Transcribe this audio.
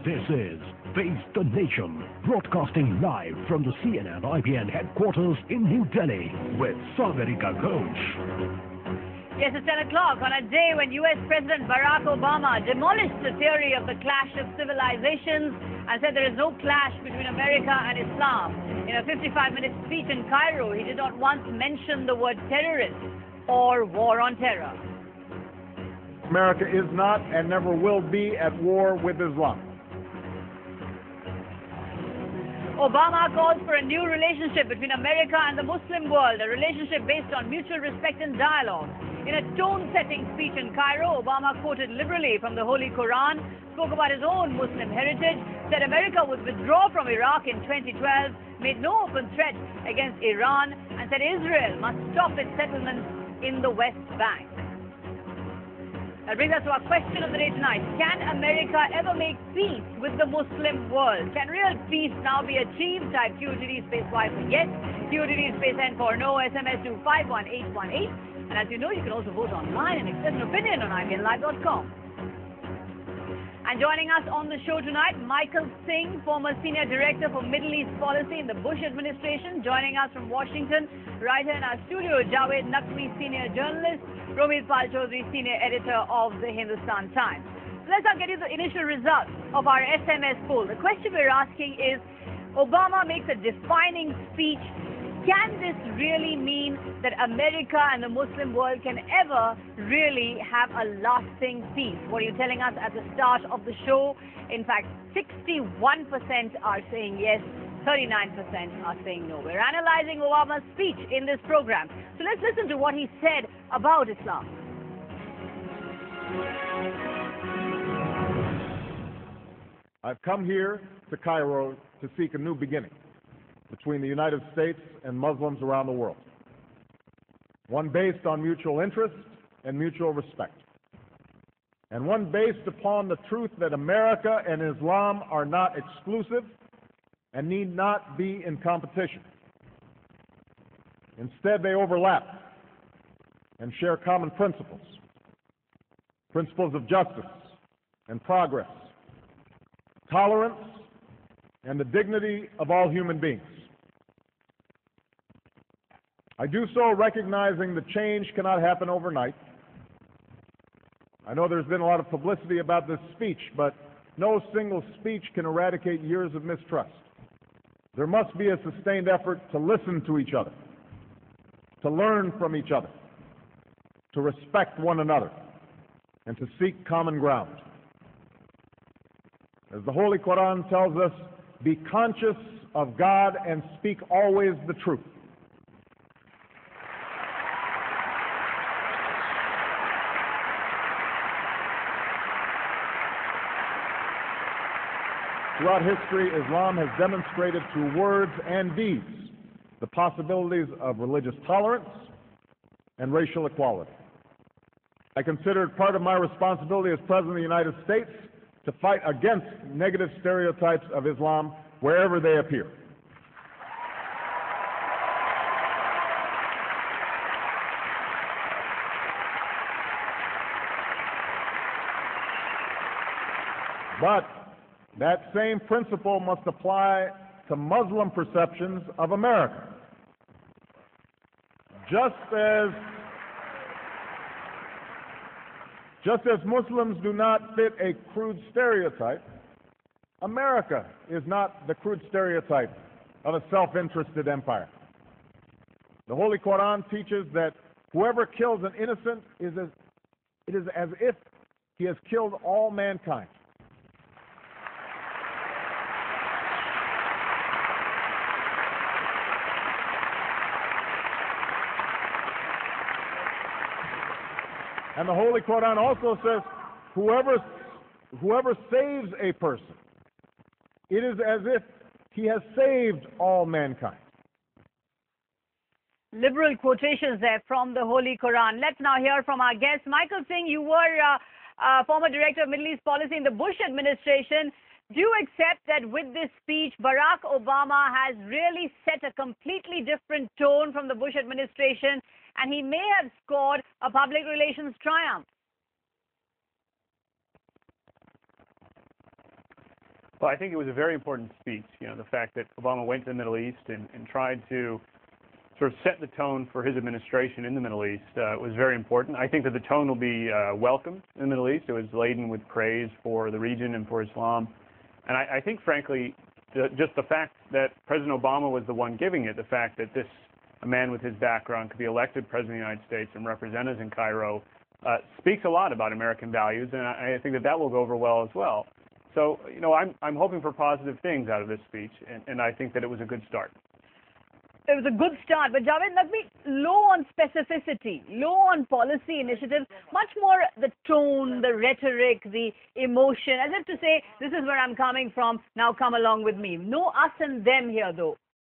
This is Face the Nation, broadcasting live from the CNN IBN headquarters in New Delhi with Sagarika Ghosh. Yes, it's 10 o'clock on a day when U.S. President Barack Obama demolished the theory of the clash of civilizations and said there is no clash between America and Islam. In a 55-minute speech in Cairo, he did not once mention the word terrorist or war on terror. America is not and never will be at war with Islam. Obama calls for a new relationship between America and the Muslim world, a relationship based on mutual respect and dialogue. In a tone-setting speech in Cairo, Obama quoted liberally from the Holy Quran, spoke about his own Muslim heritage, said America would withdraw from Iraq in 2012, made no open threat against Iran, and said Israel must stop its settlements in the West Bank. That brings us to our question of the day tonight. Can America ever make peace with the Muslim world? Can real peace now be achieved? Type QTD space Y for yes, QTD space N for no, SMS to 51818. And as you know, you can also vote online and express an opinion on IBNLive.com. And joining us on the show tonight, Michael Singh, former Senior Director for Middle East Policy in the Bush administration. Joining us from Washington, right here in our studio, Javed Naqvi, Senior Journalist, Romit Pal Chaudhary, Senior Editor of the Hindustan Times. So let's now get you the initial results of our SMS poll. The question we're asking is, Obama makes a defining speech. Can this really mean that America and the Muslim world can ever really have a lasting peace? What are you telling us at the start of the show? In fact, 61% are saying yes, 39% are saying no. We're analyzing Obama's speech in this program. So let's listen to what he said about Islam. I've come here to Cairo to seek a new beginning between the United States and Muslims around the world. One based on mutual interest and mutual respect. And one based upon the truth that America and Islam are not exclusive and need not be in competition. Instead, they overlap and share common principles. Principles of justice and progress, tolerance, and the dignity of all human beings. I do so recognizing that change cannot happen overnight. I know there's been a lot of publicity about this speech, but no single speech can eradicate years of mistrust. There must be a sustained effort to listen to each other, to learn from each other, to respect one another, and to seek common ground. As the Holy Quran tells us, be conscious of God and speak always the truth. Throughout history, Islam has demonstrated through words and deeds the possibilities of religious tolerance and racial equality. I consider it part of my responsibility as President of the United States to fight against negative stereotypes of Islam wherever they appear. But that same principle must apply to Muslim perceptions of America. Just as Muslims do not fit a crude stereotype, America is not the crude stereotype of a self-interested empire. The Holy Quran teaches that whoever kills an innocent it is as if he has killed all mankind. And the Holy Quran also says, whoever saves a person, it is as if he has saved all mankind. Liberal quotations there from the Holy Quran. Let's now hear from our guest. Michael Singh, you were former Director of Middle East Policy in the Bush administration. Do you accept that with this speech, Barack Obama has really set a completely different tone from the Bush administration, and he may have scored a public relations triumph? Well, I think it was a very important speech. You know, the fact that Obama went to the Middle East and tried to sort of set the tone for his administration in the Middle East was very important. I think that the tone will be welcome in the Middle East. It was laden with praise for the region and for Islam. And I think, frankly, just the fact that President Obama was the one giving it, the fact that a man with his background could be elected President of the United States and represent us in Cairo, speaks a lot about American values, and I think that will go over well as well. So, you know, I'm hoping for positive things out of this speech, and I think that it was a good start. It was a good start, but Javed Naqvi, low on specificity, low on policy initiatives, much more the tone, the rhetoric, the emotion, as if to say, this is where I'm coming from, now come along with me. No us and them here, though.